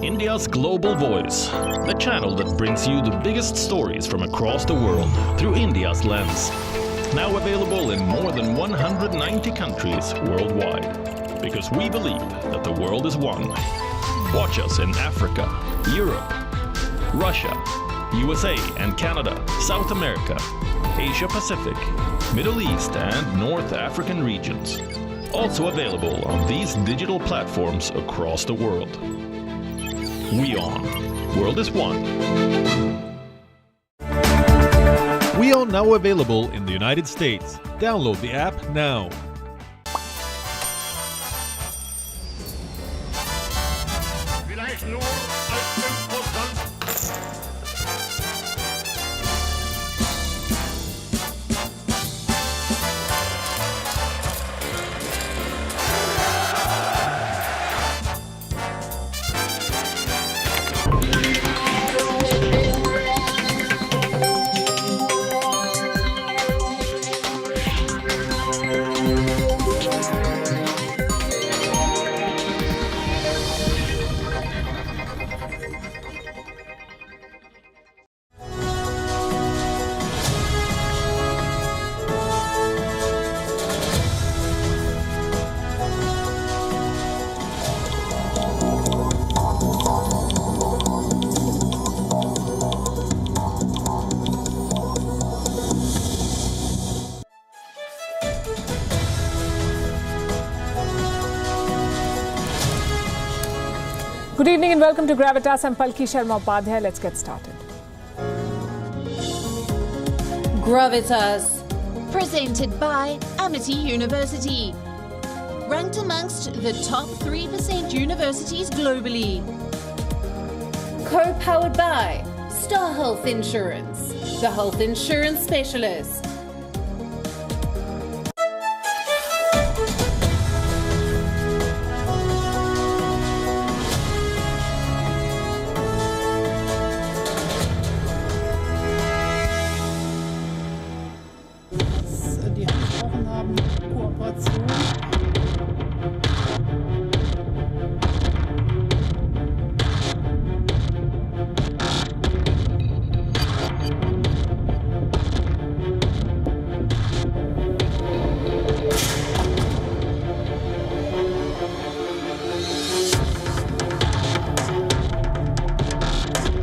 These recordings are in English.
India's global voice, the channel that brings you the biggest stories from across the world through India's lens. Now available in more than 190 countries worldwide. Because we believe that the world is one. Watch us in Africa, Europe, Russia, USA and Canada, South America, Asia Pacific, Middle East and North African regions. Also available on these digital platforms across the world. WION. World is one. WION now available in the United States. Download the app now. Good evening and welcome to Gravitas. I'm Palki Sharma Upadhyay. Let's get started. Gravitas. Presented by Amity University. Ranked amongst the top 3% universities globally. Co-powered by Star Health Insurance, the health insurance specialist.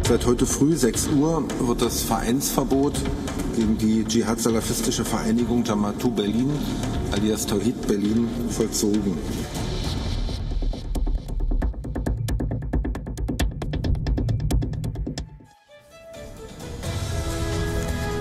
Seit heute früh 6 Uhr wird das Vereinsverbot gegen die dschihad-salafistische Vereinigung Jama'atu Berlin alias Tawhid Berlin vollzogen.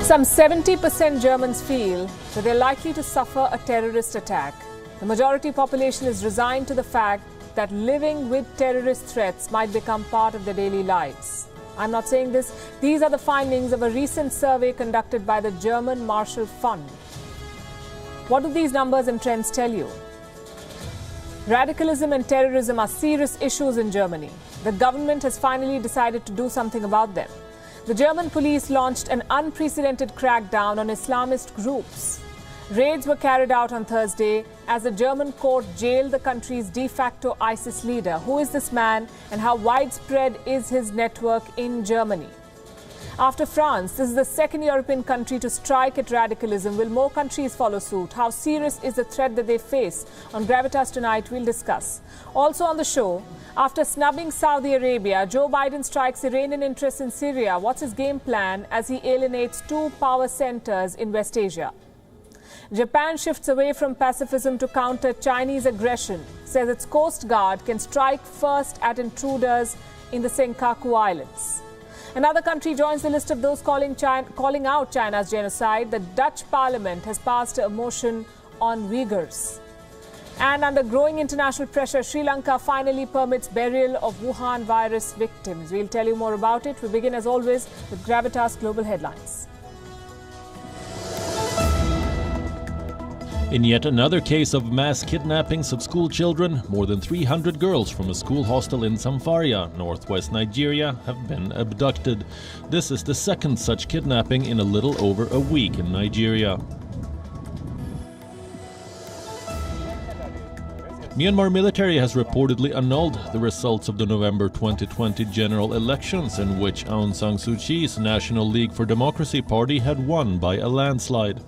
Some 70% Germans feel that they're likely to suffer a terrorist attack. The majority population is resigned to the fact that living with terrorist threats might become part of their daily lives. I'm not saying this. These are the findings of a recent survey conducted by the German Marshall Fund. What do these numbers and trends tell you? Radicalism and terrorism are serious issues in Germany. The government has finally decided to do something about them. The German police launched an unprecedented crackdown on Islamist groups. Raids were carried out on Thursday as a German court jailed the country's de facto ISIS leader. Who is this man and how widespread is his network in Germany? After France, this is the second European country to strike at radicalism. Will more countries follow suit? How serious is the threat that they face? On Gravitas tonight, we'll discuss. Also on the show, after snubbing Saudi Arabia, Joe Biden strikes Iranian interests in Syria. What's his game plan as he alienates 2 power centers in West Asia? Japan shifts away from pacifism to counter Chinese aggression, says its Coast Guard can strike first at intruders in the Senkaku Islands. Another country joins the list of those calling out China's genocide. The Dutch parliament has passed a motion on Uyghurs. And under growing international pressure, Sri Lanka finally permits burial of Wuhan virus victims. We'll tell you more about it. We begin as always with Gravitas Global Headlines. In yet another case of mass kidnappings of school children, more than 300 girls from a school hostel in Zamfara, northwest Nigeria, have been abducted. This is the second such kidnapping in a little over a week in Nigeria. Myanmar military has reportedly annulled the results of the November 2020 general elections, in which Aung San Suu Kyi's National League for Democracy party had won by a landslide.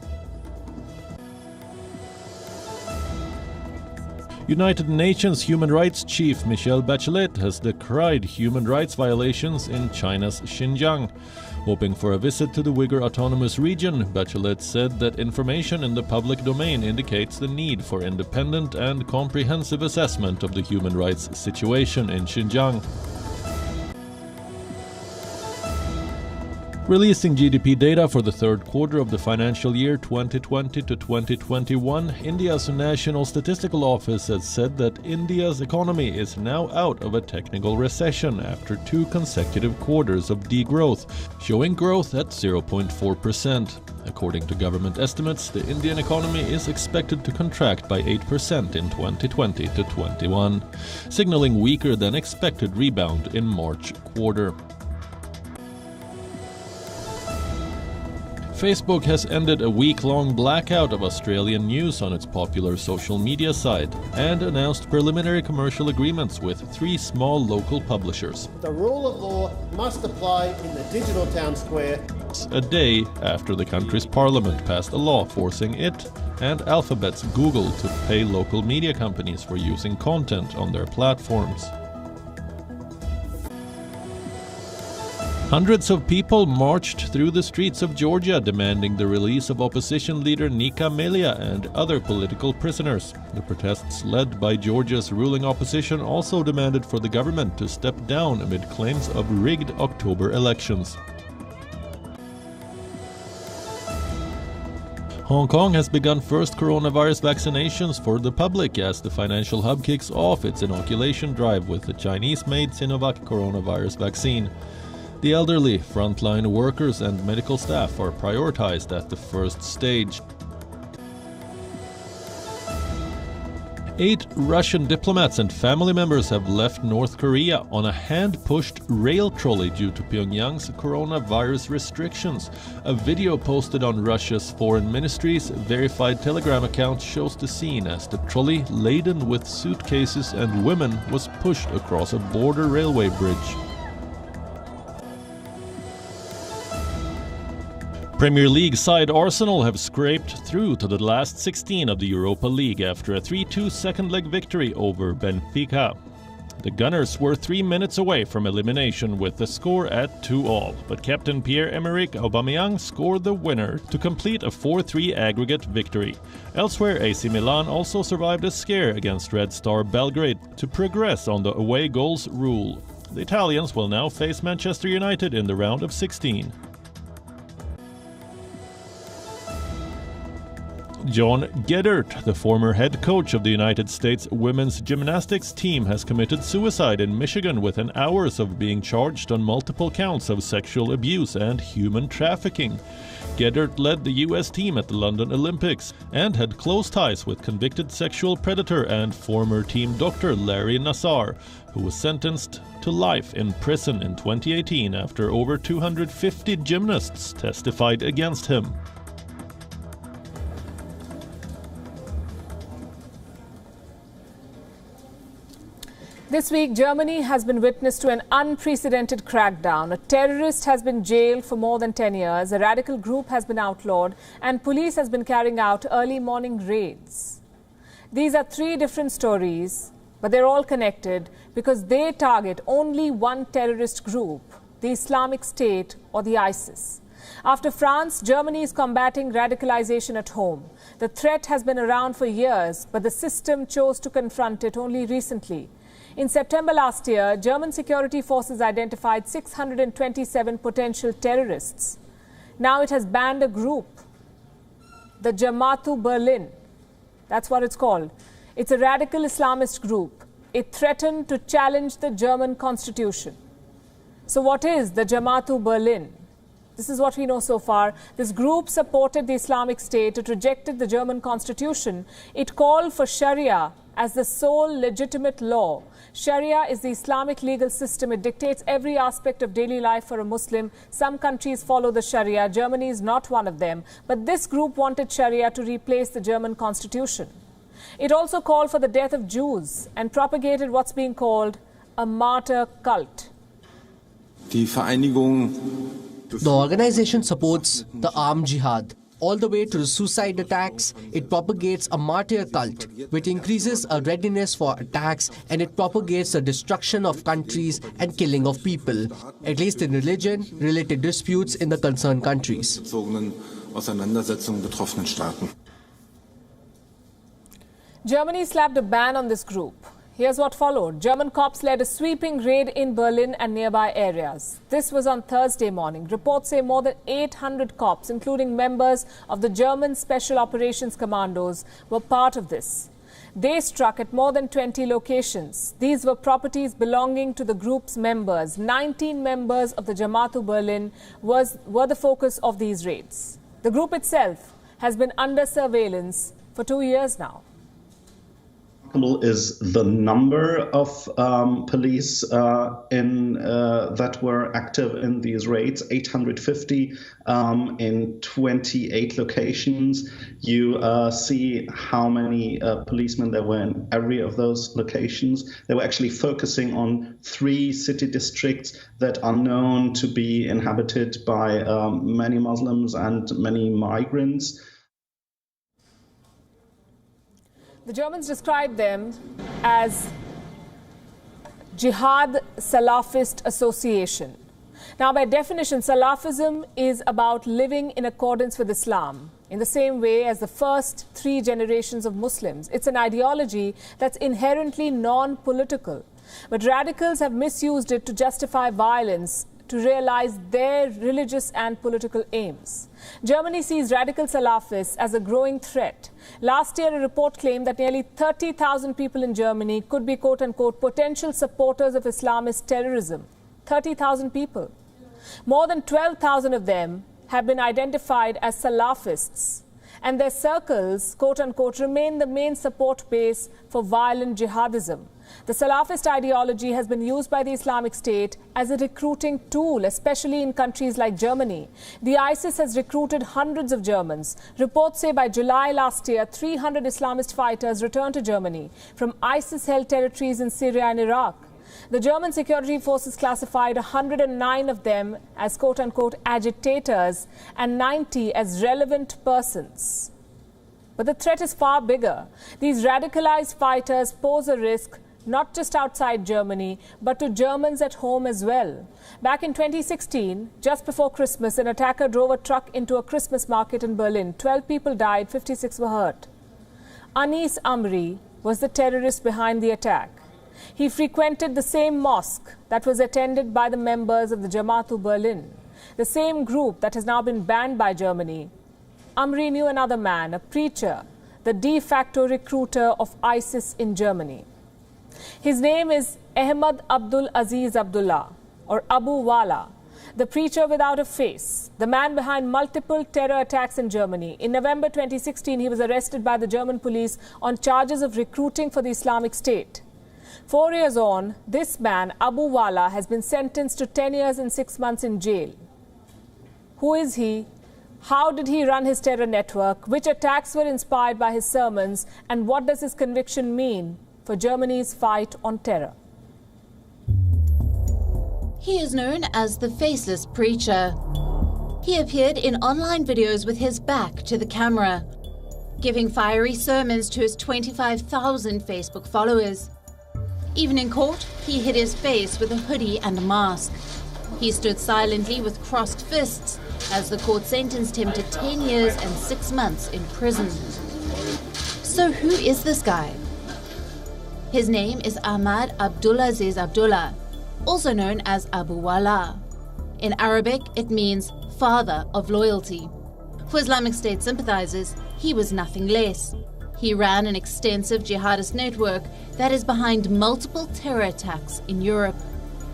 United Nations Human Rights Chief Michelle Bachelet has decried human rights violations in China's Xinjiang. Hoping for a visit to the Uyghur Autonomous Region, Bachelet said that information in the public domain indicates the need for independent and comprehensive assessment of the human rights situation in Xinjiang. Releasing GDP data for the third quarter of the financial year 2020 to 2021, India's National Statistical Office has said that India's economy is now out of a technical recession after 2 consecutive quarters of degrowth, showing growth at 0.4%. According to government estimates, the Indian economy is expected to contract by 8% in 2020 to 21, signaling weaker than expected rebound in March quarter. Facebook has ended a week-long blackout of Australian news on its popular social media site and announced preliminary commercial agreements with 3 small local publishers. The rule of law must apply in the digital town square. A day after the country's parliament passed a law forcing it and Alphabet's Google to pay local media companies for using content on their platforms. Hundreds of people marched through the streets of Georgia demanding the release of opposition leader Nika Melia and other political prisoners. The protests led by Georgia's ruling opposition also demanded for the government to step down amid claims of rigged October elections. Hong Kong has begun first coronavirus vaccinations for the public as the financial hub kicks off its inoculation drive with the Chinese-made Sinovac coronavirus vaccine. The elderly, frontline workers and medical staff are prioritized at the first stage. 8 Russian diplomats and family members have left North Korea on a hand-pushed rail trolley due to Pyongyang's coronavirus restrictions. A video posted on Russia's foreign ministry's verified Telegram account shows the scene as the trolley, laden with suitcases and women, was pushed across a border railway bridge. Premier League side Arsenal have scraped through to the last 16 of the Europa League after a 3-2 second-leg victory over Benfica. The Gunners were 3 minutes away from elimination with the score at 2-2, but captain Pierre-Emerick Aubameyang scored the winner to complete a 4-3 aggregate victory. Elsewhere, AC Milan also survived a scare against Red Star Belgrade to progress on the away goals rule. The Italians will now face Manchester United in the round of 16. John Geddert, the former head coach of the United States women's gymnastics team, has committed suicide in Michigan within hours of being charged on multiple counts of sexual abuse and human trafficking. Geddert led the U.S. team at the London Olympics and had close ties with convicted sexual predator and former team doctor Larry Nassar, who was sentenced to life in prison in 2018 after over 250 gymnasts testified against him. This week, Germany has been witness to an unprecedented crackdown. A terrorist has been jailed for more than 10 years, a radical group has been outlawed, and police has been carrying out early morning raids. These are 3 different stories, but they're all connected because they target only one terrorist group, the Islamic State or the ISIS. After France, Germany is combating radicalization at home. The threat has been around for years, but the system chose to confront it only recently. In September last year, German security forces identified 627 potential terrorists. Now it has banned a group, the Jamaatu Berlin. That's what it's called. It's a radical Islamist group. It threatened to challenge the German constitution. So what is the Jamaatu Berlin? This is what we know so far. This group supported the Islamic State. It rejected the German constitution. It called for Sharia as the sole legitimate law. Sharia is the Islamic legal system. It dictates every aspect of daily life for a Muslim. Some countries follow the Sharia. Germany is not one of them. But this group wanted Sharia to replace the German constitution. It also called for the death of Jews and propagated what's being called a martyr cult. Die Vereinigung The organization supports the armed jihad. All the way to the suicide attacks, it propagates a martyr cult, which increases a readiness for attacks, and it propagates the destruction of countries and killing of people, at least in religion-related disputes in the concerned countries. Auseinandersetzungen betroffenen Staaten. Germany slapped a ban on this group. Here's what followed. German cops led a sweeping raid in Berlin and nearby areas. This was on Thursday morning. Reports say more than 800 cops, including members of the German Special Operations Commandos, were part of this. They struck at more than 20 locations. These were properties belonging to the group's members. 19 members of the Jamaatu Berlin were the focus of these raids. The group itself has been under surveillance for 2 years now. Is the number of police that were active in these raids, 850 in 28 locations. You see how many policemen there were in every of those locations. They were actually focusing on 3 city districts that are known to be inhabited by many Muslims and many migrants. The Germans described them as Jihad Salafist Association. Now, by definition, Salafism is about living in accordance with Islam, in the same way as the first 3 generations of Muslims. It's an ideology that's inherently non-political. But radicals have misused it to justify violence, to realize their religious and political aims. Germany sees radical Salafists as a growing threat. Last year, a report claimed that nearly 30,000 people in Germany could be, quote-unquote, potential supporters of Islamist terrorism. 30,000 people. More than 12,000 of them have been identified as Salafists, and their circles, quote-unquote, remain the main support base for violent jihadism. The Salafist ideology has been used by the Islamic State as a recruiting tool, especially in countries like Germany. The ISIS has recruited hundreds of Germans. Reports say by July last year, 300 Islamist fighters returned to Germany from ISIS-held territories in Syria and Iraq. The German security forces classified 109 of them as quote-unquote agitators and 90 as relevant persons. But the threat is far bigger. These radicalized fighters pose a risk not just outside Germany, but to Germans at home as well. Back in 2016, just before Christmas, an attacker drove a truck into a Christmas market in Berlin. 12 people died, 56 were hurt. Anis Amri was the terrorist behind the attack. He frequented the same mosque that was attended by the members of the Jamaatu Berlin, the same group that has now been banned by Germany. Amri knew another man, a preacher, the de facto recruiter of ISIS in Germany. His name is Ahmad Abdul Aziz Abdullah, or Abu Wala, the preacher without a face, the man behind multiple terror attacks in Germany. In November 2016, he was arrested by the German police on charges of recruiting for the Islamic State. 4 years on, this man, Abu Wala, has been sentenced to 10 years and 6 months in jail. Who is he? How did he run his terror network? Which attacks were inspired by his sermons? And what does his conviction mean for Germany's fight on terror? He is known as the Faceless Preacher. He appeared in online videos with his back to the camera, giving fiery sermons to his 25,000 Facebook followers. Even in court, he hid his face with a hoodie and a mask. He stood silently with crossed fists as the court sentenced him to 10 years and 6 months in prison. So who is this guy? His name is Ahmad Abdulaziz Abdullah, also known as Abu Wala. In Arabic, it means father of loyalty. For Islamic State sympathizers, he was nothing less. He ran an extensive jihadist network that is behind multiple terror attacks in Europe,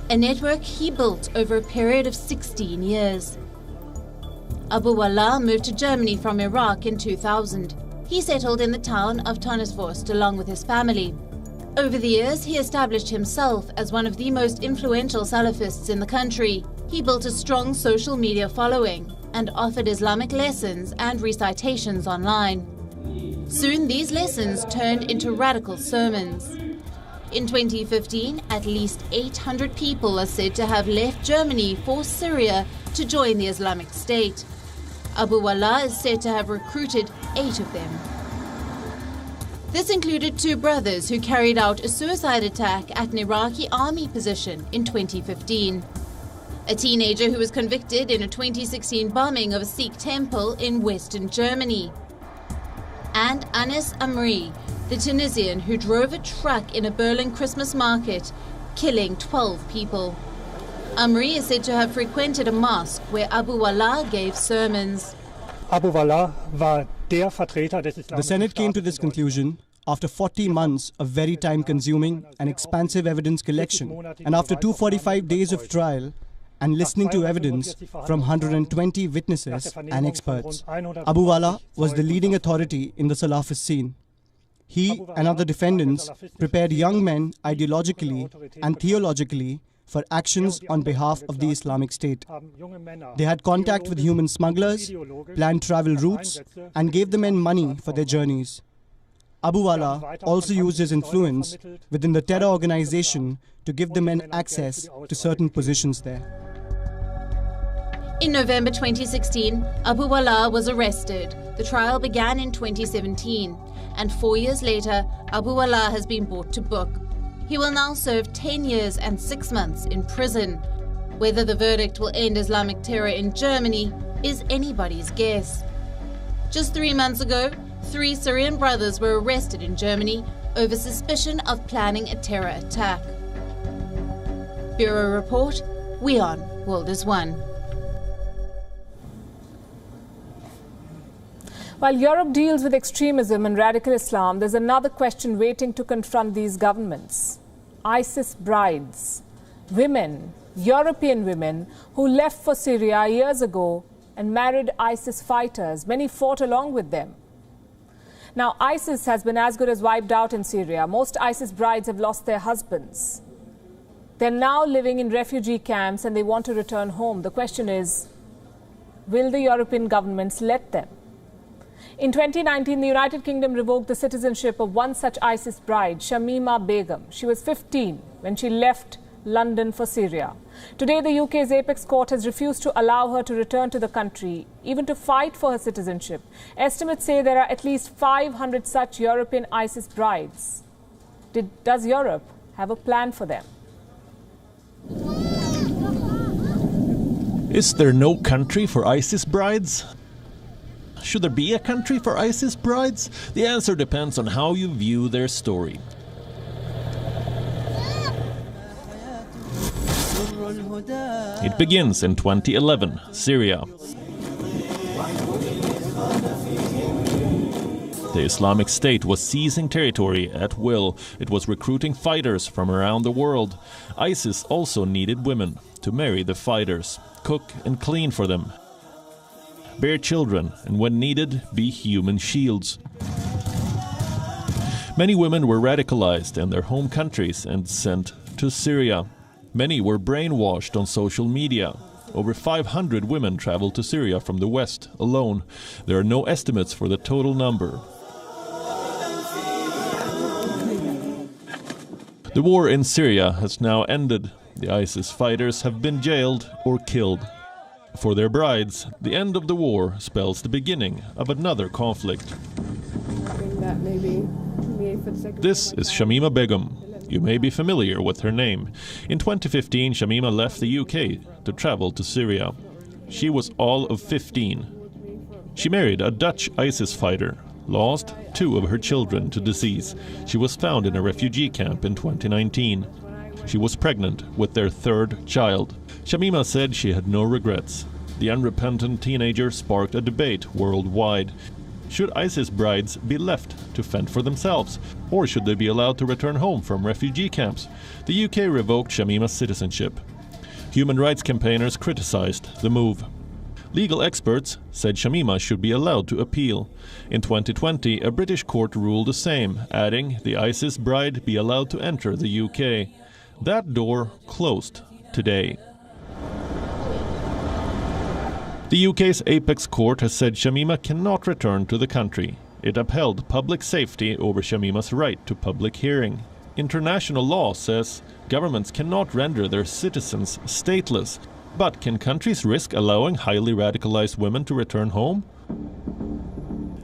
a network he built over a period of 16 years. Abu Wala moved to Germany from Iraq in 2000. He settled in the town of Tonnesforst along with his family. Over the years, he established himself as one of the most influential Salafists in the country. He built a strong social media following and offered Islamic lessons and recitations online. Soon these lessons turned into radical sermons. In 2015, at least 800 people are said to have left Germany for Syria to join the Islamic State. Abu Wallah is said to have recruited 8 of them. This included 2 brothers who carried out a suicide attack at an Iraqi army position in 2015. A teenager who was convicted in a 2016 bombing of a Sikh temple in Western Germany. And Anis Amri, the Tunisian who drove a truck in a Berlin Christmas market, killing 12 people. Amri is said to have frequented a mosque where Abu Wallah gave sermons. The Senate came to this conclusion after 40 months of very time-consuming and expansive evidence collection, and after 245 days of trial and listening to evidence from 120 witnesses and experts. Abu Wallah was the leading authority in the Salafist scene. He and other defendants prepared young men ideologically and theologically for actions on behalf of the Islamic State. They had contact with human smugglers, planned travel routes, and gave the men money for their journeys. Abu Wallah also used his influence within the terror organization to give the men access to certain positions there. In November 2016, Abu Wallah was arrested. The trial began in 2017, and 4 years later, Abu Wallah has been brought to book. He will now serve 10 years and 6 months in prison. Whether the verdict will end Islamic terror in Germany is anybody's guess. Just 3 months ago, 3 Syrian brothers were arrested in Germany over suspicion of planning a terror attack. Bureau Report, WION World is One. While Europe deals with extremism and radical Islam, there's another question waiting to confront these governments. ISIS brides, women, European women who left for Syria years ago and married ISIS fighters. Many fought along with them. Now, ISIS has been as good as wiped out in Syria. Most ISIS brides have lost their husbands. They're now living in refugee camps and they want to return home. The question is, will the European governments let them? In 2019, the United Kingdom revoked the citizenship of one such ISIS bride, Shamima Begum. She was 15 when she left London for Syria. Today, the UK's apex court has refused to allow her to return to the country, even to fight for her citizenship. Estimates say there are at least 500 such European ISIS brides. Does Europe have a plan for them? Is there no country for ISIS brides? Should there be a country for ISIS brides? The answer depends on how you view their story. It begins in 2011, Syria. The Islamic State was seizing territory at will. It was recruiting fighters from around the world. ISIS also needed women to marry the fighters, cook and clean for them, bear children, and when needed, be human shields. Many women were radicalized in their home countries and sent to Syria. Many were brainwashed on social media. Over 500 women traveled to Syria from the West alone. There are no estimates for the total number. The war in Syria has now ended. The ISIS fighters have been jailed or killed. For their brides, the end of the war spells the beginning of another conflict. This is Shamima Begum. You may be familiar with her name. In 2015, Shamima left the UK to travel to Syria. She was all of 15. She married a Dutch ISIS fighter, lost 2 of her children to disease. She was found in a refugee camp in 2019. She was pregnant with their 3rd child. Shamima said she had no regrets. The unrepentant teenager sparked a debate worldwide. Should ISIS brides be left to fend for themselves, or should they be allowed to return home from refugee camps? The UK revoked Shamima's citizenship. Human rights campaigners criticized the move. Legal experts said Shamima should be allowed to appeal. In 2020, a British court ruled the same, adding the ISIS bride be allowed to enter the UK. That door closed today. The UK's apex court has said Shamima cannot return to the country. It upheld public safety over Shamima's right to public hearing. International law says governments cannot render their citizens stateless, but can countries risk allowing highly radicalized women to return home?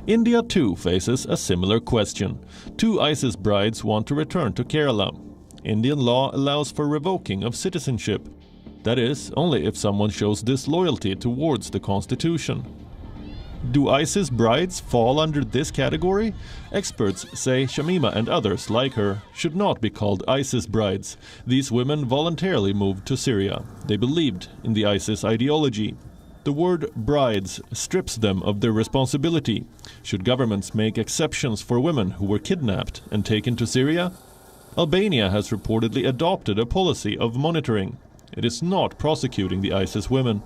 India too faces a similar question. 2 ISIS brides want to return to Kerala. Indian law allows for revoking of citizenship. That is, only if someone shows disloyalty towards the constitution. Do ISIS brides fall under this category? Experts say Shamima and others like her should not be called ISIS brides. These women voluntarily moved to Syria. They believed in the ISIS ideology. The word brides strips them of their responsibility. Should governments make exceptions for women who were kidnapped and taken to Syria? Albania has reportedly adopted a policy of monitoring. It is not prosecuting the ISIS women.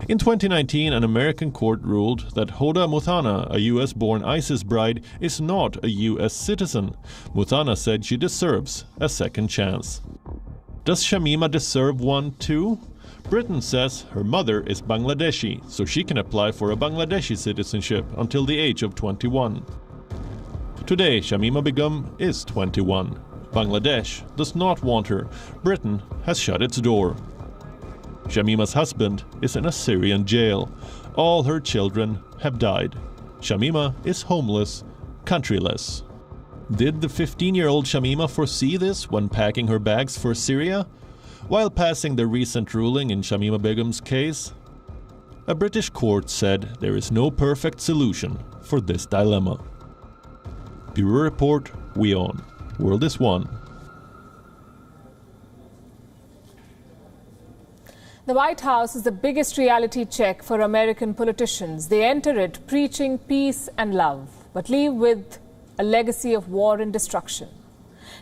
In 2019, an American court ruled that Hoda Muthana, a US-born ISIS bride, is not a US citizen. Muthana said she deserves a second chance. Does Shamima deserve one too? Britain says her mother is Bangladeshi, so she can apply for a Bangladeshi citizenship until the age of 21. Today, Shamima Begum is 21. Bangladesh does not want her. Britain has shut its door. Shamima's husband is in a Syrian jail. All her children have died. Shamima is homeless, countryless. Did the 15-year-old Shamima foresee this when packing her bags for Syria? While passing the recent ruling in Shamima Begum's case, a British court said there is no perfect solution for this dilemma. Bureau Report, WION. World is one. The White House is the biggest reality check for American politicians. They enter it preaching peace and love, but leave with a legacy of war and destruction.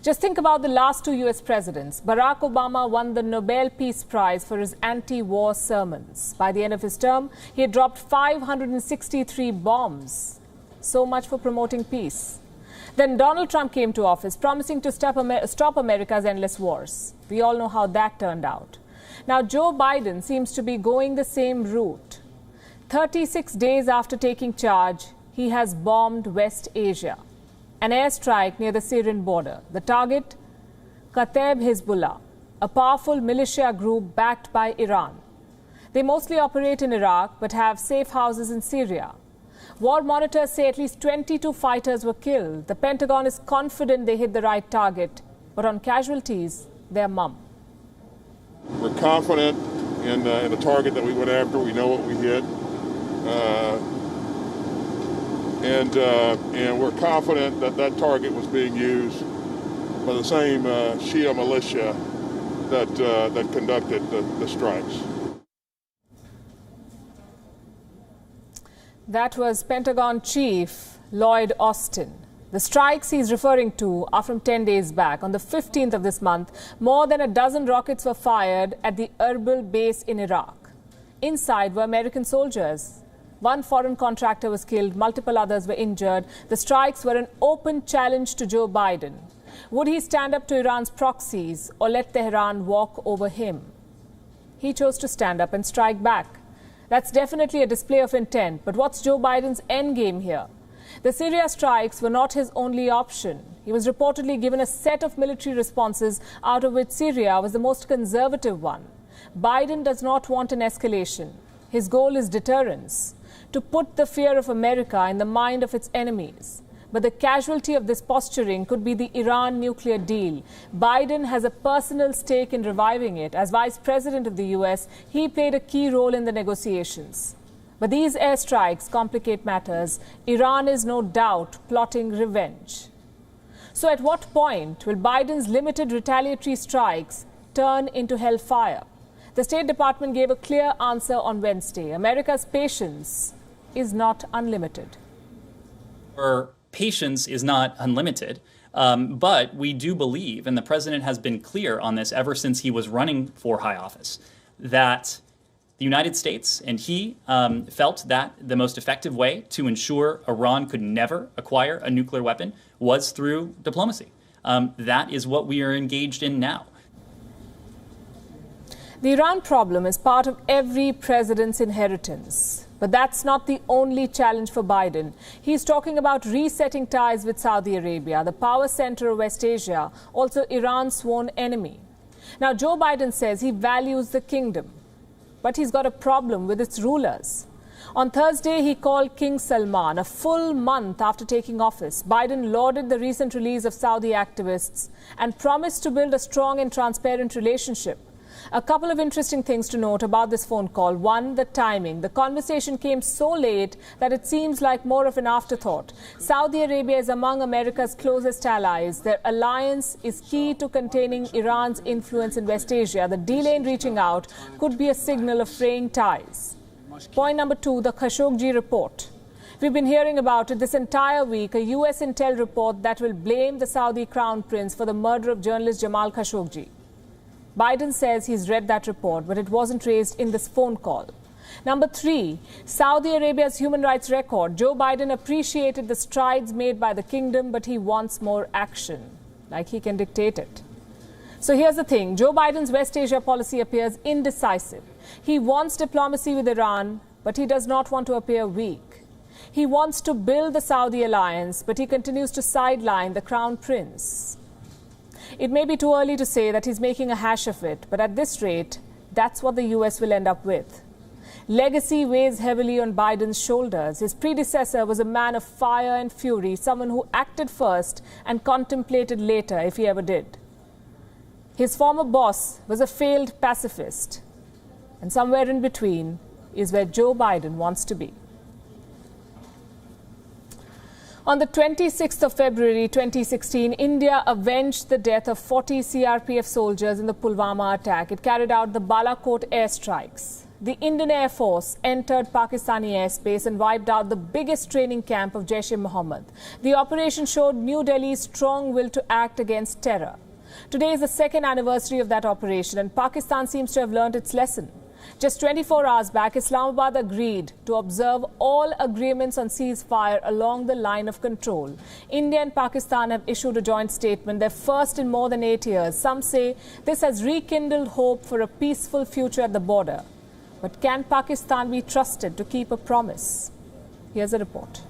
Just think about the last 2 US presidents. Barack Obama won the Nobel Peace Prize for his anti-war sermons. By the end of his term, he had dropped 563 bombs. So much for promoting peace. Then Donald Trump came to office, promising to stop America's endless wars. We all know how that turned out. Now, Joe Biden seems to be going the same route. 36 days after taking charge, he has bombed West Asia. An airstrike near the Syrian border. The target, Kataib Hezbollah, a powerful militia group backed by Iran. They mostly operate in Iraq but have safe houses in Syria. War monitors say at least 22 fighters were killed. The Pentagon is confident they hit the right target, but on casualties, they're mum. We're confident in the target that we went after. We know what we hit. And we're confident that that target was being used by the same Shia militia that conducted the strikes. That was Pentagon Chief Lloyd Austin. The strikes he's referring to are from 10 days back. On the 15th of this month, more than a dozen rockets were fired at the Erbil base in Iraq. Inside were American soldiers. One foreign contractor was killed, multiple others were injured. The strikes were an open challenge to Joe Biden. Would he stand up to Iran's proxies or let Tehran walk over him? He chose to stand up and strike back. That's definitely a display of intent, but what's Joe Biden's endgame here? The Syria strikes were not his only option. He was reportedly given a set of military responses, out of which Syria was the most conservative one. Biden does not want an escalation. His goal is deterrence, to put the fear of America in the mind of its enemies. But the casualty of this posturing could be the Iran nuclear deal. Biden has a personal stake in reviving it. As Vice President of the US, he played a key role in the negotiations. But these airstrikes complicate matters. Iran is no doubt plotting revenge. So at what point will Biden's limited retaliatory strikes turn into hellfire? The State Department gave a clear answer on Wednesday. America's patience is not unlimited. Our patience is not unlimited, but we do believe, and the president has been clear on this ever since he was running for high office, that the United States and he felt that the most effective way to ensure Iran could never acquire a nuclear weapon was through diplomacy. That is what we are engaged in now. The Iran problem is part of every president's inheritance. But that's not the only challenge for Biden. He's talking about resetting ties with Saudi Arabia, the power center of West Asia, also Iran's sworn enemy. Now, Joe Biden says he values the kingdom, but he's got a problem with its rulers. On Thursday, he called King Salman a full month after taking office. Biden lauded the recent release of Saudi activists and promised to build a strong and transparent relationship. A couple of interesting things to note about this phone call. One, the timing. The conversation came so late that it seems like more of an afterthought. Saudi Arabia is among America's closest allies. Their alliance is key to containing Iran's influence in West Asia. The delay in reaching out could be a signal of fraying ties. Point number two, the Khashoggi report. We've been hearing about it this entire week, a US intel report that will blame the Saudi crown prince for the murder of journalist Jamal Khashoggi. Biden says he's read that report, but it wasn't raised in this phone call. Number three, Saudi Arabia's human rights record. Joe Biden appreciated the strides made by the kingdom, but he wants more action, like he can dictate it. So here's the thing. Joe Biden's West Asia policy appears indecisive. He wants diplomacy with Iran, but he does not want to appear weak. He wants to build the Saudi alliance, but he continues to sideline the crown prince. It may be too early to say that he's making a hash of it, but at this rate, that's what the US will end up with. Legacy weighs heavily on Biden's shoulders. His predecessor was a man of fire and fury, someone who acted first and contemplated later, if he ever did. His former boss was a failed pacifist. And somewhere in between is where Joe Biden wants to be. On the 26th of February 2016, India avenged the death of 40 CRPF soldiers in the Pulwama attack. It carried out the Balakot airstrikes. The Indian Air Force entered Pakistani airspace and wiped out the biggest training camp of Jaish-e-Mohammed. The operation showed New Delhi's strong will to act against terror. Today is the second anniversary of that operation, and Pakistan seems to have learned its lesson. Just 24 hours back, Islamabad agreed to observe all agreements on ceasefire along the line of control. India and Pakistan have issued a joint statement, their first in more than 8 years. Some say this has rekindled hope for a peaceful future at the border. But can Pakistan be trusted to keep a promise? Here's a report.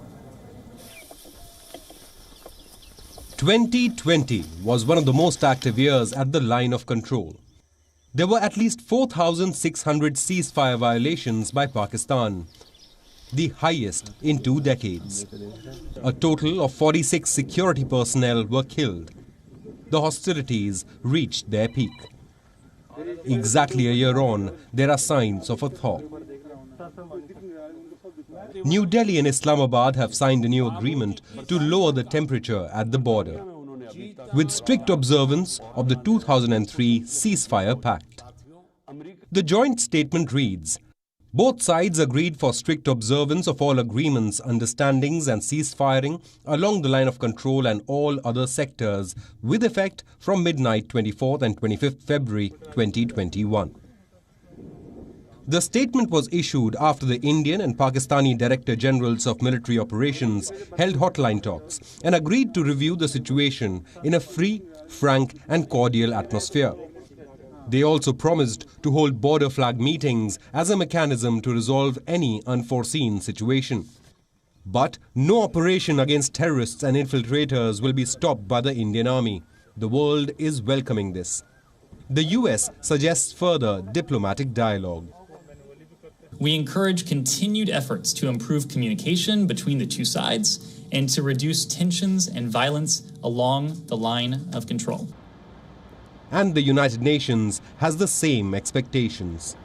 2020 was one of the most active years at the line of control. There were at least 4,600 ceasefire violations by Pakistan, the highest in 2 decades. A total of 46 security personnel were killed. The hostilities reached their peak. Exactly a year on, there are signs of a thaw. New Delhi and Islamabad have signed a new agreement to lower the temperature at the border, with strict observance of the 2003 ceasefire pact. The joint statement reads, both sides agreed for strict observance of all agreements, understandings and ceasefiring along the line of control and all other sectors, with effect from midnight 24th and 25th February 2021. The statement was issued after the Indian and Pakistani Director Generals of Military Operations held hotline talks and agreed to review the situation in a free, frank and cordial atmosphere. They also promised to hold border flag meetings as a mechanism to resolve any unforeseen situation. But no operation against terrorists and infiltrators will be stopped by the Indian Army. The world is welcoming this. The US suggests further diplomatic dialogue. We encourage continued efforts to improve communication between the two sides and to reduce tensions and violence along the line of control. And the United Nations has the same expectations.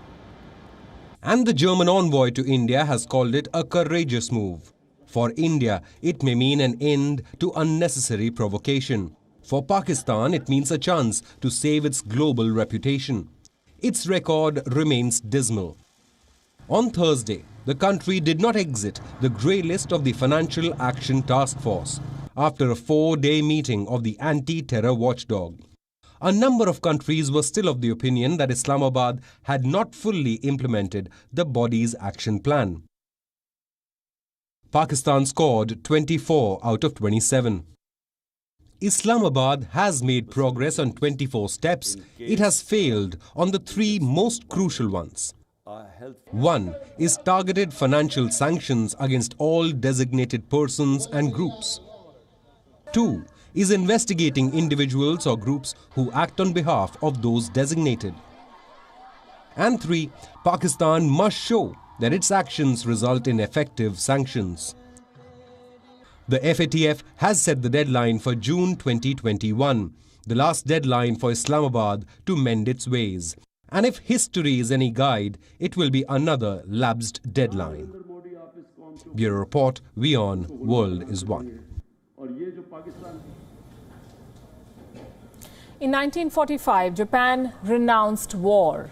And the German envoy to India has called it a courageous move. For India, it may mean an end to unnecessary provocation. For Pakistan, it means a chance to save its global reputation. Its record remains dismal. On Thursday, the country did not exit the grey list of the Financial Action Task Force after a 4-day meeting of the anti-terror watchdog. A number of countries were still of the opinion that Islamabad had not fully implemented the body's action plan. Pakistan scored 24 out of 27. Islamabad has made progress on 24 steps. It has failed on the 3 most crucial ones. One is targeted financial sanctions against all designated persons and groups. Two is investigating individuals or groups who act on behalf of those designated. And three, Pakistan must show that its actions result in effective sanctions. The FATF has set the deadline for June 2021, the last deadline for Islamabad to mend its ways. And if history is any guide, it will be another lapsed deadline. Bureau Report, WION World is One. In 1945, Japan renounced war.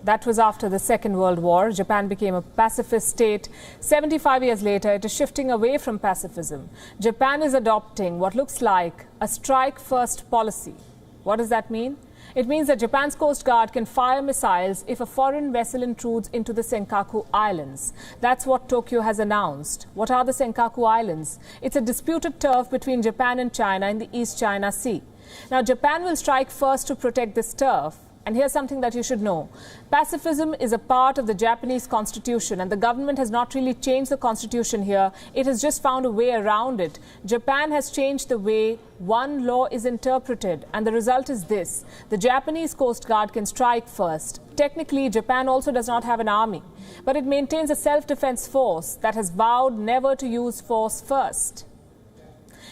That was after the Second World War. Japan became a pacifist state. 75 years later, it is shifting away from pacifism. Japan is adopting what looks like a strike-first policy. What does that mean? It means that Japan's Coast Guard can fire missiles if a foreign vessel intrudes into the Senkaku Islands. That's what Tokyo has announced. What are the Senkaku Islands? It's a disputed turf between Japan and China in the East China Sea. Now, Japan will strike first to protect this turf. And here's something that you should know. Pacifism is a part of the Japanese constitution, and the government has not really changed the constitution here. It has just found a way around it. Japan has changed the way one law is interpreted, and the result is this. The Japanese Coast Guard can strike first. Technically, Japan also does not have an army, but it maintains a self-defense force that has vowed never to use force first.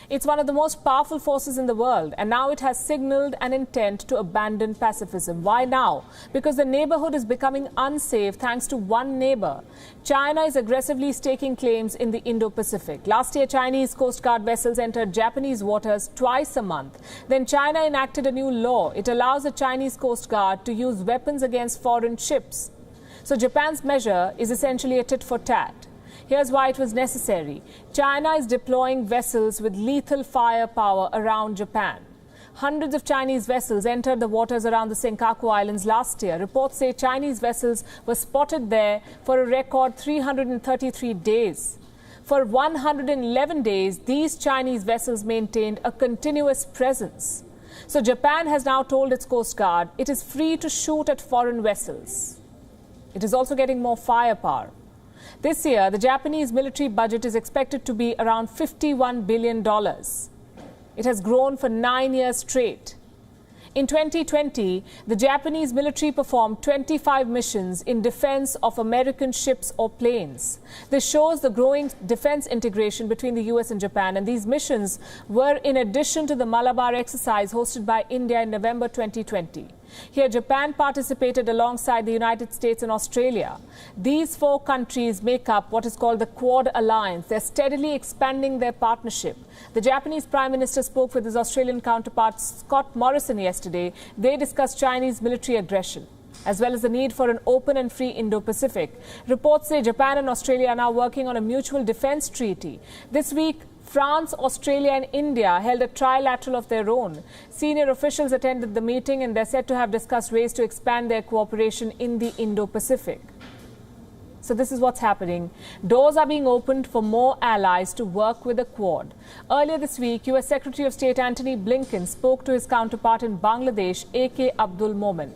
It's one of the most powerful forces in the world, and now it has signaled an intent to abandon pacifism. Why now? Because the neighborhood is becoming unsafe thanks to one neighbor. China is aggressively staking claims in the Indo-Pacific. Last year, Chinese Coast Guard vessels entered Japanese waters twice a month. Then China enacted a new law. It allows the Chinese Coast Guard to use weapons against foreign ships. So Japan's measure is essentially a tit for tat. Here's why it was necessary. China is deploying vessels with lethal firepower around Japan. Hundreds of Chinese vessels entered the waters around the Senkaku Islands last year. Reports say Chinese vessels were spotted there for a record 333 days. For 111 days, these Chinese vessels maintained a continuous presence. So Japan has now told its Coast Guard it is free to shoot at foreign vessels. It is also getting more firepower. This year, the Japanese military budget is expected to be around $51 billion. It has grown for 9 years straight. In 2020, the Japanese military performed 25 missions in defense of American ships or planes. This shows the growing defense integration between the US and Japan, and these missions were in addition to the Malabar exercise hosted by India in November 2020. Here, Japan participated alongside the United States and Australia. These four countries make up what is called the Quad Alliance. They're steadily expanding their partnership. The Japanese Prime Minister spoke with his Australian counterpart Scott Morrison yesterday. They discussed Chinese military aggression, as well as the need for an open and free Indo-Pacific. Reports say Japan and Australia are now working on a mutual defense treaty. This week, France, Australia and India held a trilateral of their own. Senior officials attended the meeting, and they're said to have discussed ways to expand their cooperation in the Indo-Pacific. So this is what's happening. Doors are being opened for more allies to work with the Quad. Earlier this week, US Secretary of State Antony Blinken spoke to his counterpart in Bangladesh, A.K. Abdul Momen.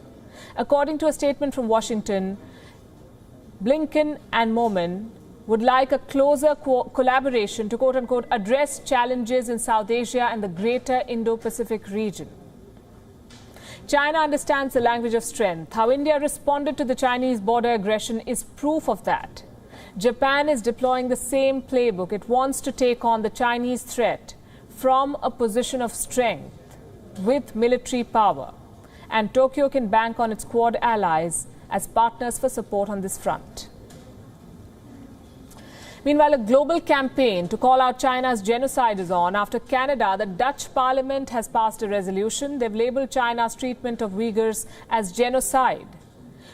According to a statement from Washington, Blinken and Momen would like a closer collaboration to, quote-unquote, address challenges in South Asia and the greater Indo-Pacific region. China understands the language of strength. How India responded to the Chinese border aggression is proof of that. Japan is deploying the same playbook. It wants to take on the Chinese threat from a position of strength with military power. And Tokyo can bank on its Quad allies as partners for support on this front. Meanwhile, a global campaign to call out China's genocide is on. After Canada, the Dutch parliament has passed a resolution. They've labelled China's treatment of Uyghurs as genocide.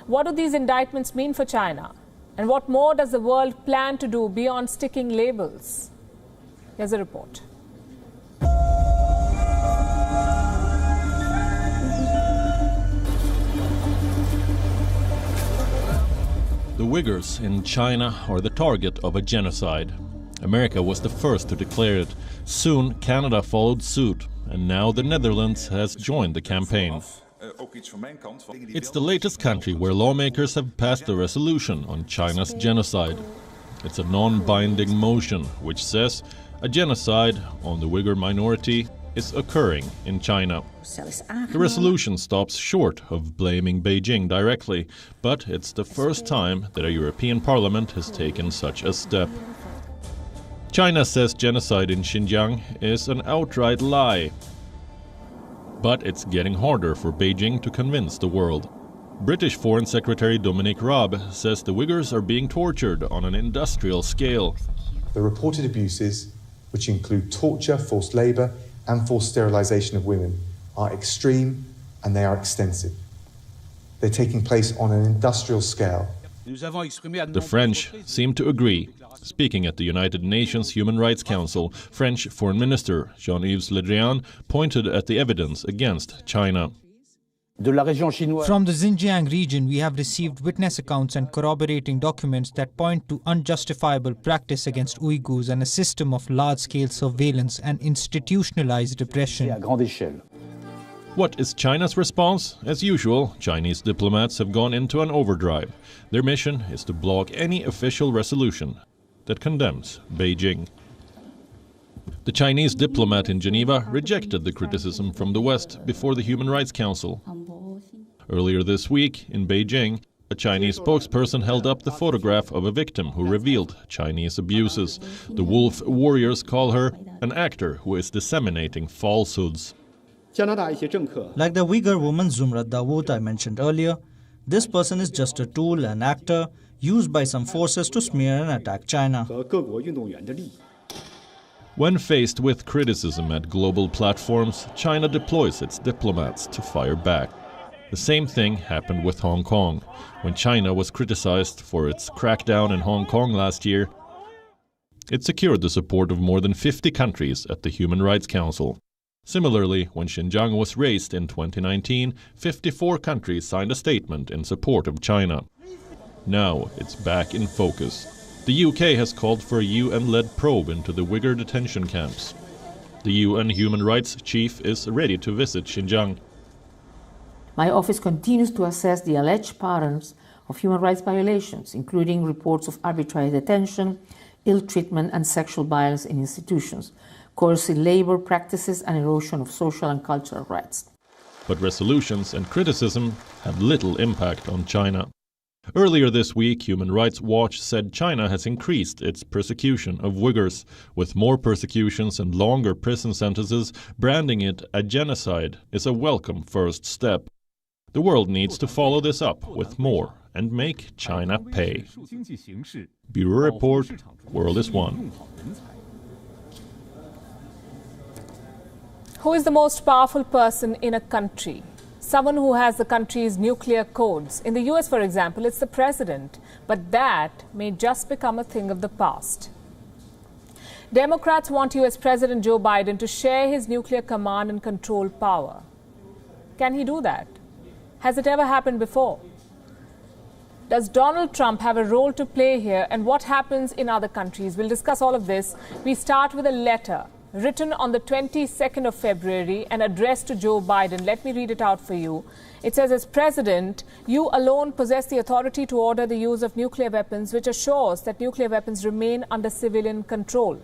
What do these indictments mean for China? And what more does the world plan to do beyond sticking labels? Here's a report. The Uyghurs in China are the target of a genocide. America was the first to declare it. Soon, Canada followed suit, and now the Netherlands has joined the campaign. It's the latest country where lawmakers have passed a resolution on China's genocide. It's a non-binding motion which says a genocide on the Uyghur minority is occurring in China. The resolution stops short of blaming Beijing directly, but it's the first time that a European Parliament has taken such a step. China says genocide in Xinjiang is an outright lie. But it's getting harder for Beijing to convince the world. British Foreign Secretary Dominic Raab says the Uyghurs are being tortured on an industrial scale. The reported abuses, which include torture, forced labour and forced sterilisation of women, are extreme and they are extensive. They're taking place on an industrial scale. The French seem to agree. Speaking at the United Nations Human Rights Council, French Foreign Minister Jean-Yves Le Drian pointed at the evidence against China. From the Xinjiang region, we have received witness accounts and corroborating documents that point to unjustifiable practice against Uyghurs and a system of large-scale surveillance and institutionalized repression. What is China's response? As usual, Chinese diplomats have gone into an overdrive. Their mission is to block any official resolution that condemns Beijing. The Chinese diplomat in Geneva rejected the criticism from the West before the Human Rights Council. Earlier this week, in Beijing, a Chinese spokesperson held up the photograph of a victim who revealed Chinese abuses. The wolf warriors call her an actor who is disseminating falsehoods. Like the Uyghur woman Zumrat Dawood I mentioned earlier, this person is just a tool, an actor, used by some forces to smear and attack China. When faced with criticism at global platforms, China deploys its diplomats to fire back. The same thing happened with Hong Kong. When China was criticized for its crackdown in Hong Kong last year, it secured the support of more than 50 countries at the Human Rights Council. Similarly, when Xinjiang was razed in 2019, 54 countries signed a statement in support of China. Now it's back in focus. The UK has called for a UN-led probe into the Uyghur detention camps. The UN human rights chief is ready to visit Xinjiang. My office continues to assess the alleged patterns of human rights violations, including reports of arbitrary detention, ill treatment and sexual violence in institutions, coercive labor practices and erosion of social and cultural rights. But resolutions and criticism have little impact on China. Earlier this week, Human Rights Watch said China has increased its persecution of Uyghurs, with more persecutions and longer prison sentences. Branding it a genocide is a welcome first step. The world needs to follow this up with more and make China pay. Bureau Report, World is One. Who is the most powerful person in a country? Someone who has the country's nuclear codes. In the US, for example, it's the president. But that may just become a thing of the past. Democrats want US President Joe Biden to share his nuclear command and control power. Can he do that? Has it ever happened before? Does Donald Trump have a role to play here, and what happens in other countries? We'll discuss all of this. We start with a letter written on the 22nd of February and addressed to Joe Biden. Let me read it out for you. It says, as president, you alone possess the authority to order the use of nuclear weapons, which assures that nuclear weapons remain under civilian control.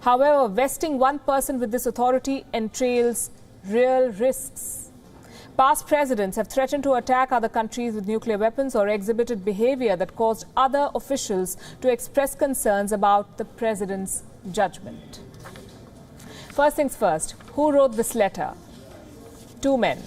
However, vesting one person with this authority entails real risks. Past presidents have threatened to attack other countries with nuclear weapons or exhibited behavior that caused other officials to express concerns about the president's judgment. First things first, who wrote this letter? Two men.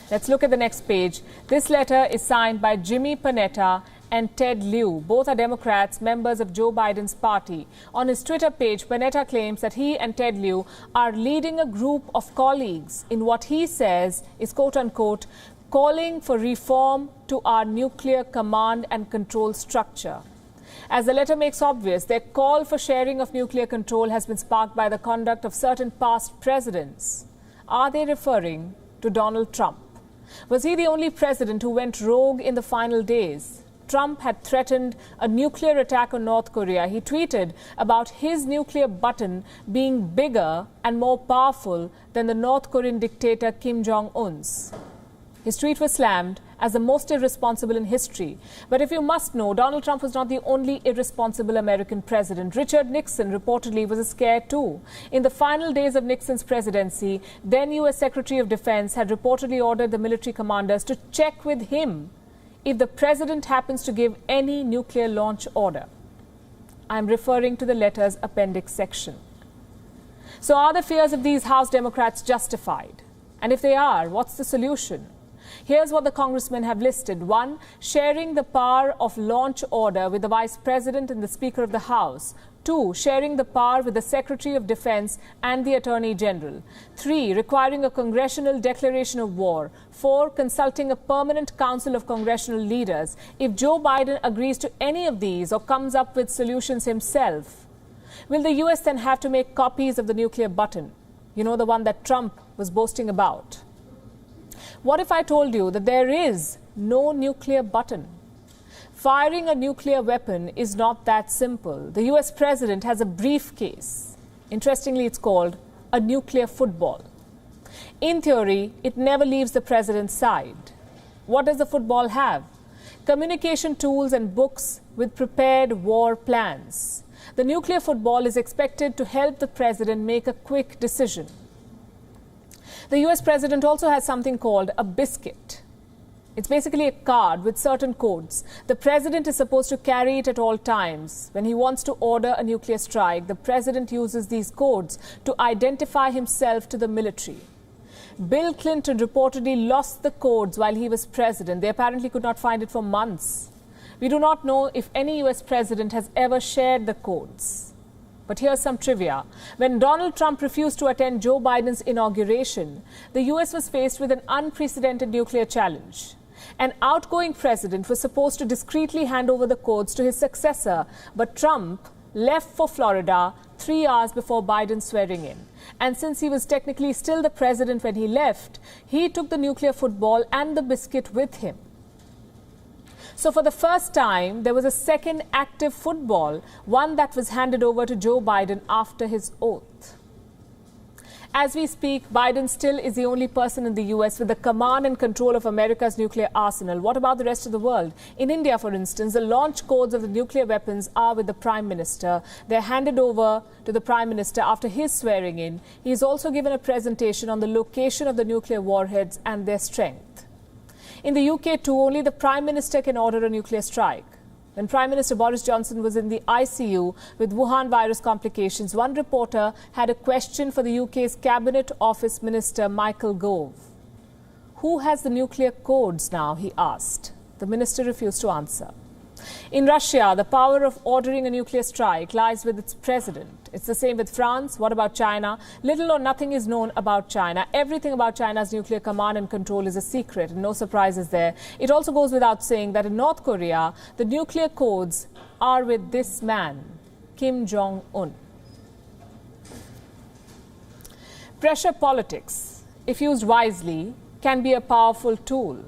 Let's look at the next page. This letter is signed by Jimmy Panetta and Ted Lieu. Both are Democrats, members of Joe Biden's party. On his Twitter page, Panetta claims that he and Ted Lieu are leading a group of colleagues in what he says is, quote-unquote, calling for reform to our nuclear command and control structure. As the letter makes obvious, their call for sharing of nuclear control has been sparked by the conduct of certain past presidents. Are they referring to Donald Trump? Was he the only president who went rogue in the final days? Trump had threatened a nuclear attack on North Korea. He tweeted about his nuclear button being bigger and more powerful than the North Korean dictator Kim Jong-un's. His tweet was slammed as the most irresponsible in history. But if you must know, Donald Trump was not the only irresponsible American president. Richard Nixon reportedly was a scare too. In the final days of Nixon's presidency, then U.S. Secretary of Defense had reportedly ordered the military commanders to check with him if the president happens to give any nuclear launch order. I'm referring to the letter's appendix section. So are the fears of these House Democrats justified? And if they are, what's the solution? Here's what the congressmen have listed. 1. Sharing the power of launch order with the Vice President and the Speaker of the House. 2. Sharing the power with the Secretary of Defense and the Attorney General. 3. Requiring a congressional declaration of war. 4. Consulting a permanent council of congressional leaders. If Joe Biden agrees to any of these or comes up with solutions himself, will the US then have to make copies of the nuclear button? You know, the one that Trump was boasting about. What if I told you that there is no nuclear button? Firing a nuclear weapon is not that simple. The US president has a briefcase. Interestingly, it's called a nuclear football. In theory, it never leaves the president's side. What does the football have? Communication tools and books with prepared war plans. The nuclear football is expected to help the president make a quick decision. The US president also has something called a biscuit. It's basically a card with certain codes. The president is supposed to carry it at all times. When he wants to order a nuclear strike, the president uses these codes to identify himself to the military. Bill Clinton reportedly lost the codes while he was president. They apparently could not find it for months. We do not know if any US president has ever shared the codes. But here's some trivia. When Donald Trump refused to attend Joe Biden's inauguration, the US was faced with an unprecedented nuclear challenge. An outgoing president was supposed to discreetly hand over the codes to his successor, but Trump left for Florida 3 hours before Biden's swearing in. And since he was technically still the president when he left, he took the nuclear football and the biscuit with him. So for the first time, there was a second active football, one that was handed over to Joe Biden after his oath. As we speak, Biden still is the only person in the US with the command and control of America's nuclear arsenal. What about the rest of the world? In India, for instance, the launch codes of the nuclear weapons are with the Prime Minister. They're handed over to the Prime Minister after his swearing in. He's also given a presentation on the location of the nuclear warheads and their strength. In the UK too, only the Prime Minister can order a nuclear strike. When Prime Minister Boris Johnson was in the ICU with Wuhan virus complications, one reporter had a question for the UK's Cabinet Office Minister Michael Gove. Who has the nuclear codes now, he asked. The minister refused to answer. In Russia, the power of ordering a nuclear strike lies with its president. It's the same with France. What about China? Little or nothing is known about China. Everything about China's nuclear command and control is a secret, and no surprises there. It also goes without saying that in North Korea, the nuclear codes are with this man, Kim Jong-un. Pressure politics, if used wisely, can be a powerful tool.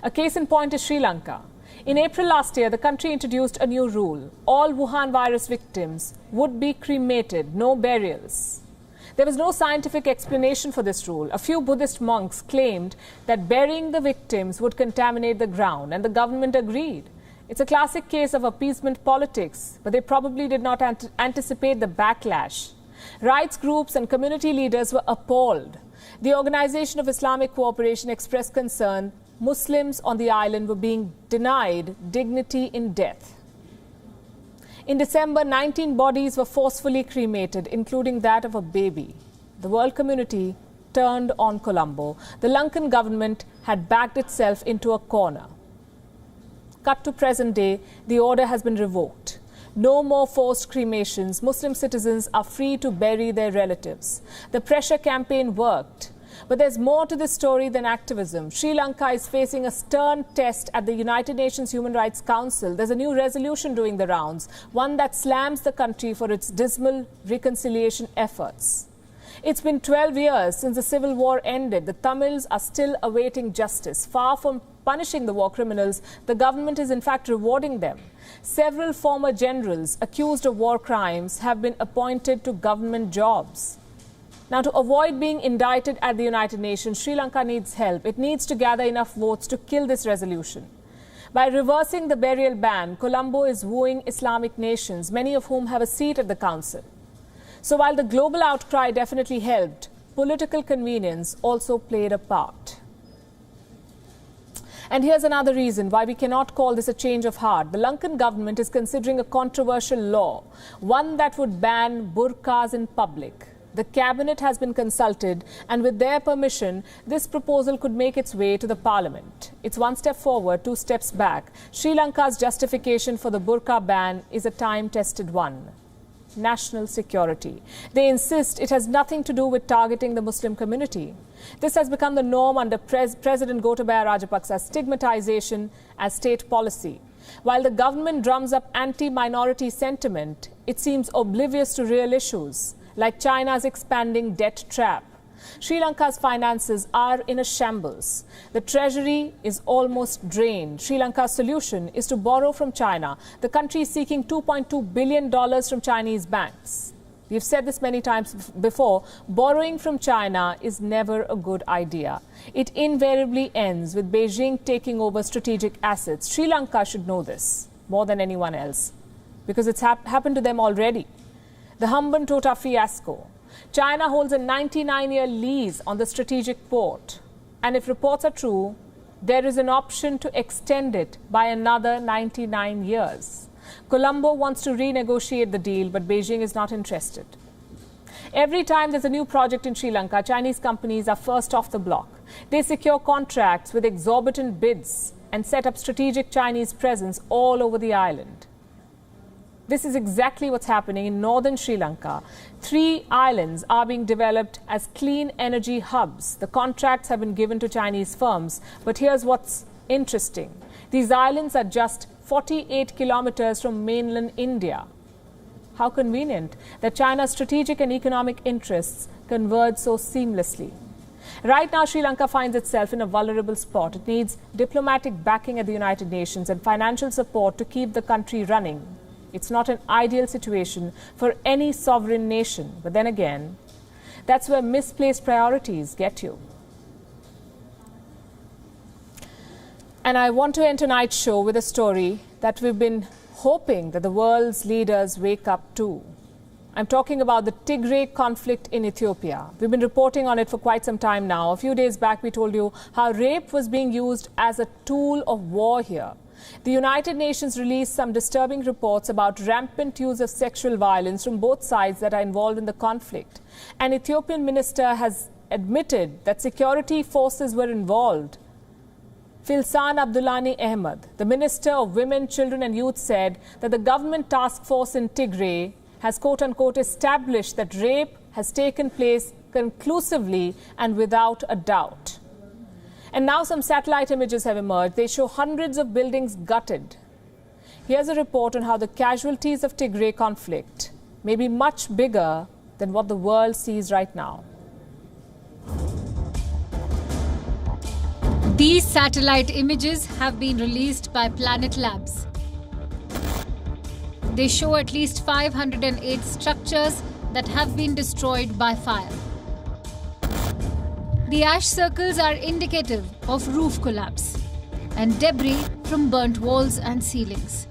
A case in point is Sri Lanka. In April last year, the country introduced a new rule. All Wuhan virus victims would be cremated, no burials. There was no scientific explanation for this rule. A few Buddhist monks claimed that burying the victims would contaminate the ground, and the government agreed. It's a classic case of appeasement politics, but they probably did not anticipate the backlash. Rights groups and community leaders were appalled. The Organization of Islamic Cooperation expressed concern Muslims on the island were being denied dignity in death. In December, 19 bodies were forcefully cremated, including that of a baby. The world community turned on Colombo. The Lankan government had backed itself into a corner. Cut to present day, the order has been revoked. No more forced cremations. Muslim citizens are free to bury their relatives. The pressure campaign worked. But there's more to this story than activism. Sri Lanka is facing a stern test at the United Nations Human Rights Council. There's a new resolution doing the rounds, one that slams the country for its dismal reconciliation efforts. It's been 12 years since the civil war ended. The Tamils are still awaiting justice. Far from punishing the war criminals, the government is in fact rewarding them. Several former generals accused of war crimes have been appointed to government jobs. Now, to avoid being indicted at the United Nations, Sri Lanka needs help. It needs to gather enough votes to kill this resolution. By reversing the burial ban, Colombo is wooing Islamic nations, many of whom have a seat at the council. So while the global outcry definitely helped, political convenience also played a part. And here's another reason why we cannot call this a change of heart. The Lankan government is considering a controversial law, one that would ban burqas in public. The cabinet has been consulted, and with their permission, this proposal could make its way to the parliament. It's one step forward, two steps back. Sri Lanka's justification for the burqa ban is a time-tested one. National security. They insist it has nothing to do with targeting the Muslim community. This has become the norm under President Gotabaya Rajapaksa's stigmatization as state policy. While the government drums up anti-minority sentiment, it seems oblivious to real issues, like China's expanding debt trap. Sri Lanka's finances are in a shambles. The treasury is almost drained. Sri Lanka's solution is to borrow from China. The country is seeking $2.2 billion from Chinese banks. We've said this many times before. Borrowing from China is never a good idea. It invariably ends with Beijing taking over strategic assets. Sri Lanka should know this more than anyone else, because it's happened to them already. The Hambantota fiasco. China holds a 99-year lease on the strategic port. And if reports are true, there is an option to extend it by another 99 years. Colombo wants to renegotiate the deal, but Beijing is not interested. Every time there's a new project in Sri Lanka, Chinese companies are first off the block. They secure contracts with exorbitant bids and set up strategic Chinese presence all over the island. This is exactly what's happening in northern Sri Lanka. 3 islands are being developed as clean energy hubs. The contracts have been given to Chinese firms. But here's what's interesting. These islands are just 48 kilometers from mainland India. How convenient that China's strategic and economic interests converge so seamlessly. Right now, Sri Lanka finds itself in a vulnerable spot. It needs diplomatic backing at the United Nations and financial support to keep the country running. It's not an ideal situation for any sovereign nation. But then again, that's where misplaced priorities get you. And I want to end tonight's show with a story that we've been hoping that the world's leaders wake up to. I'm talking about the Tigray conflict in Ethiopia. We've been reporting on it for quite some time now. A few days back, we told you how rape was being used as a tool of war here. The United Nations released some disturbing reports about rampant use of sexual violence from both sides that are involved in the conflict. An Ethiopian minister has admitted that security forces were involved. Filsan Abdullani Ahmed, the Minister of Women, Children and Youth, said that the government task force in Tigray has quote-unquote established that rape has taken place conclusively and without a doubt. And now some satellite images have emerged. They show hundreds of buildings gutted. Here's a report on how the casualties of Tigray conflict may be much bigger than what the world sees right now. These satellite images have been released by Planet Labs. They show at least 508 structures that have been destroyed by fire. The ash circles are indicative of roof collapse and debris from burnt walls and ceilings.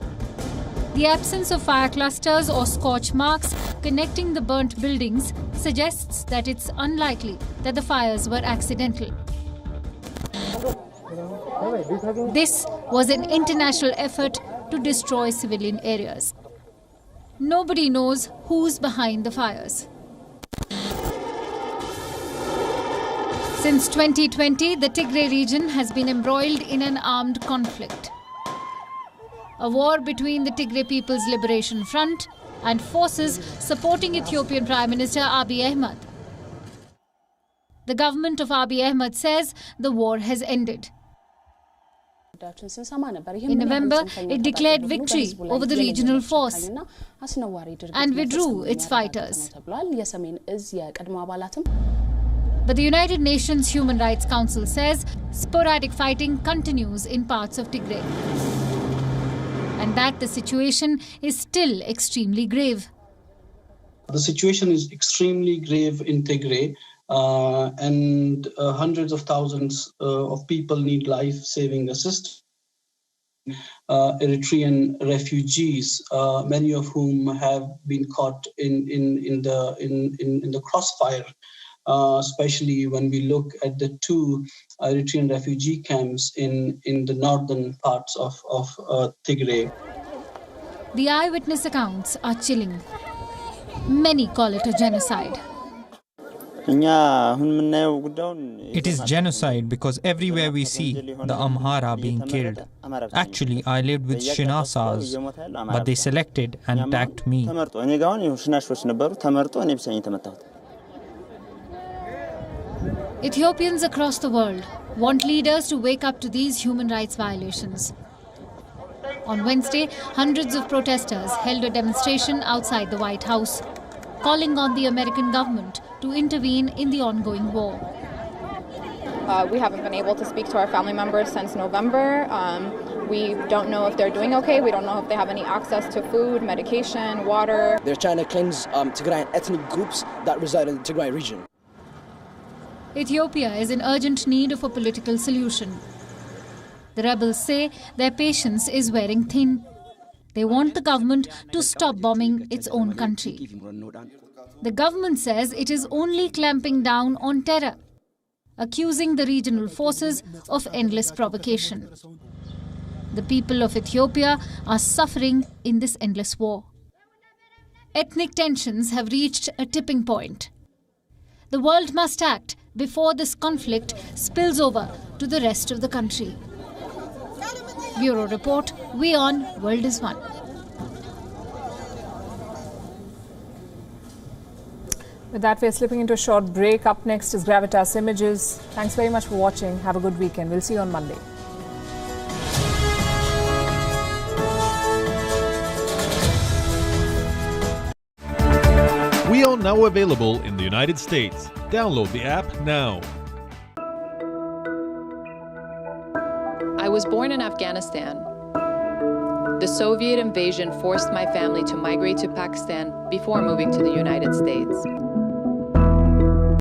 The absence of fire clusters or scorch marks connecting the burnt buildings suggests that it's unlikely that the fires were accidental. This was an international effort to destroy civilian areas. Nobody knows who's behind the fires. Since 2020, the Tigray region has been embroiled in an armed conflict. A war between the Tigray People's Liberation Front and forces supporting Ethiopian Prime Minister Abiy Ahmed. The government of Abiy Ahmed says the war has ended. In November, it declared victory over the regional force and withdrew its fighters. But the United Nations Human Rights Council says sporadic fighting continues in parts of Tigray, and that the situation is still extremely grave. The situation is extremely grave in Tigray, and hundreds of thousands of people need life-saving assistance. Eritrean refugees, many of whom have been caught in the crossfire, especially when we look at the two Eritrean refugee camps in the northern parts of Tigray. The eyewitness accounts are chilling. Many call it a genocide. It is genocide because everywhere we see the Amhara being killed. Actually, I lived with Shinasas, but they selected and attacked me. Ethiopians across the world want leaders to wake up to these human rights violations. On Wednesday, hundreds of protesters held a demonstration outside the White House, calling on the American government to intervene in the ongoing war. We haven't been able to speak to our family members since November. We don't know if they're doing okay. We don't know if they have any access to food, medication, water. They're trying to cleanse Tigrayan ethnic groups that reside in the Tigray region. Ethiopia is in urgent need of a political solution. The rebels say their patience is wearing thin. They want the government to stop bombing its own country. The government says it is only clamping down on terror, accusing the regional forces of endless provocation. The people of Ethiopia are suffering in this endless war. Ethnic tensions have reached a tipping point. The world must act before this conflict spills over to the rest of the country. Bureau Report, WION World is One. With that, we're slipping into a short break. Up next is Gravitas Images. Thanks very much for watching. Have a good weekend. We'll see you on Monday. WION now available in the United States. Download the app now. I was born in Afghanistan. The Soviet invasion forced my family to migrate to Pakistan before moving to the United States.